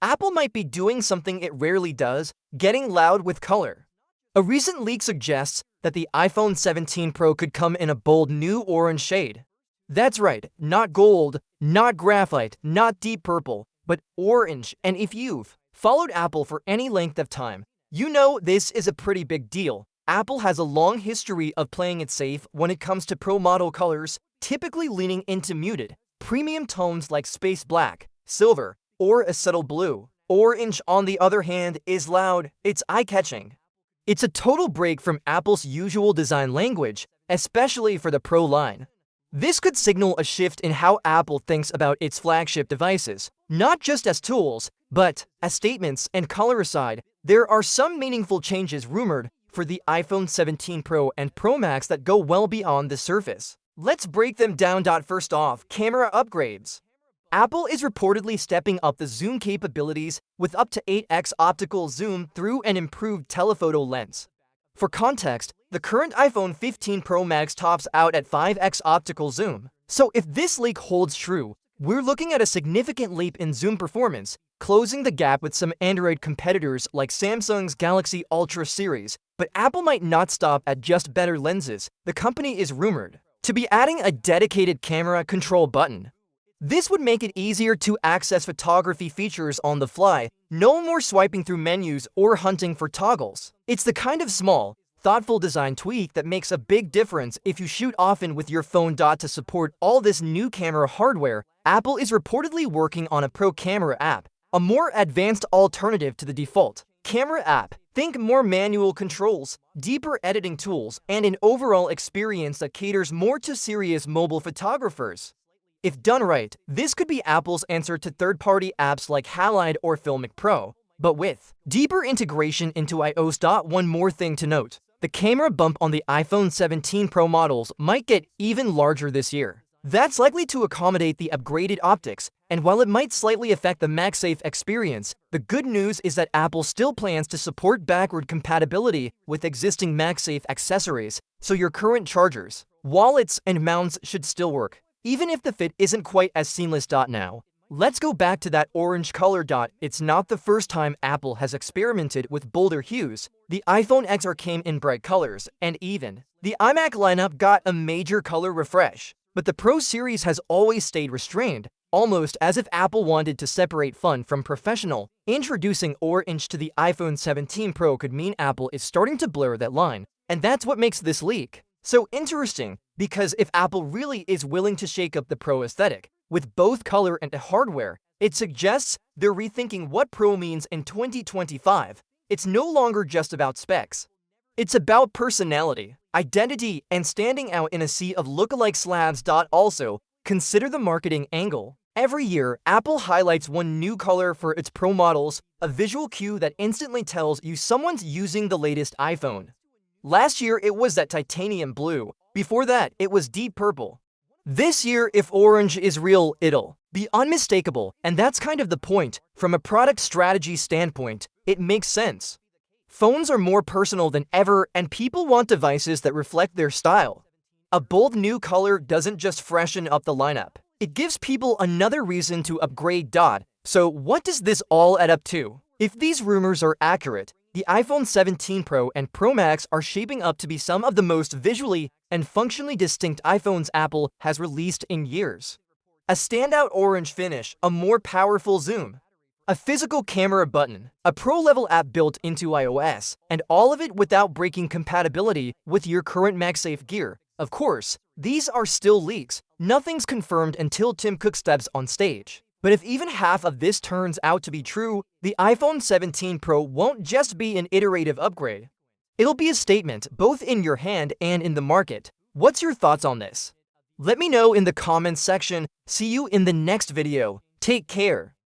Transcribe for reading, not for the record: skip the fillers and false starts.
Apple might be doing something it rarely does, getting loud with color. A recent leak suggests that the iPhone 17 Pro could come in a bold new orange shade. That's right, not gold, not graphite, not deep purple, but orange. And if you've followed Apple for any length of time, you know this is a pretty big deal. Apple has a long history of playing it safe when it comes to Pro model colors, typically leaning into muted, premium tones like space black, silver, or a subtle blue. Orange, on the other hand, is loud, it's eye-catching. It's a total break from Apple's usual design language, especially for the Pro line. This could signal a shift in how Apple thinks about its flagship devices, not just as tools, but as statements. And color aside, there are some meaningful changes rumored for the iPhone 17 Pro and Pro Max that go well beyond the surface. Let's break them down. First off, camera upgrades. Apple is reportedly stepping up the zoom capabilities with up to 8x optical zoom through an improved telephoto lens. For context, the current iPhone 15 Pro Max tops out at 5x optical zoom. So if this leak holds true, we're looking at a significant leap in zoom performance, closing the gap with some Android competitors like Samsung's Galaxy Ultra series. But Apple might not stop at just better lenses. The company is rumored to be adding a dedicated camera control button. This would make it easier to access photography features on the fly, no more swiping through menus or hunting for toggles. It's the kind of small, thoughtful design tweak that makes a big difference if you shoot often with your phone. To support all this new camera hardware, Apple is reportedly working on a Pro Camera app, a more advanced alternative to the default camera app. Think more manual controls, deeper editing tools, and an overall experience that caters more to serious mobile photographers. If done right, this could be Apple's answer to third-party apps like Halide or Filmic Pro, but with deeper integration into iOS. One more thing to note, the camera bump on the iPhone 17 Pro models might get even larger this year. That's likely to accommodate the upgraded optics, and while it might slightly affect the MagSafe experience, the good news is that Apple still plans to support backward compatibility with existing MagSafe accessories, so your current chargers, wallets, and mounts should still work, even if the fit isn't quite as seamless. Now, let's go back to that orange color. It's not the first time Apple has experimented with bolder hues. The iPhone XR came in bright colors, and even the iMac lineup got a major color refresh. But the Pro series has always stayed restrained, almost as if Apple wanted to separate fun from professional. Introducing orange to the iPhone 17 Pro could mean Apple is starting to blur that line, and that's what makes this leak so interesting, because if Apple really is willing to shake up the Pro aesthetic with both color and hardware, it suggests they're rethinking what Pro means in 2025. It's no longer just about specs. It's about personality, identity, and standing out in a sea of lookalike slabs. Also, consider the marketing angle. Every year, Apple highlights one new color for its Pro models, a visual cue that instantly tells you someone's using the latest iPhone. Last year, it was that titanium blue. Before that, it was deep purple. This year, if orange is real, it'll be unmistakable, and that's kind of the point. From a product strategy standpoint, it makes sense. Phones are more personal than ever, and people want devices that reflect their style. A bold new color doesn't just freshen up the lineup. It gives people another reason to upgrade. So what does this all add up to? If these rumors are accurate, the iPhone 17 Pro and Pro Max are shaping up to be some of the most visually and functionally distinct iPhones Apple has released in years. A standout orange finish, a more powerful zoom, a physical camera button, a pro-level app built into iOS, and all of it without breaking compatibility with your current MagSafe gear. Of course, these are still leaks. Nothing's confirmed until Tim Cook steps on stage. But if even half of this turns out to be true, the iPhone 17 Pro won't just be an iterative upgrade. It'll be a statement both in your hand and in the market. What's your thoughts on this? Let me know in the comments section. See you in the next video. Take care.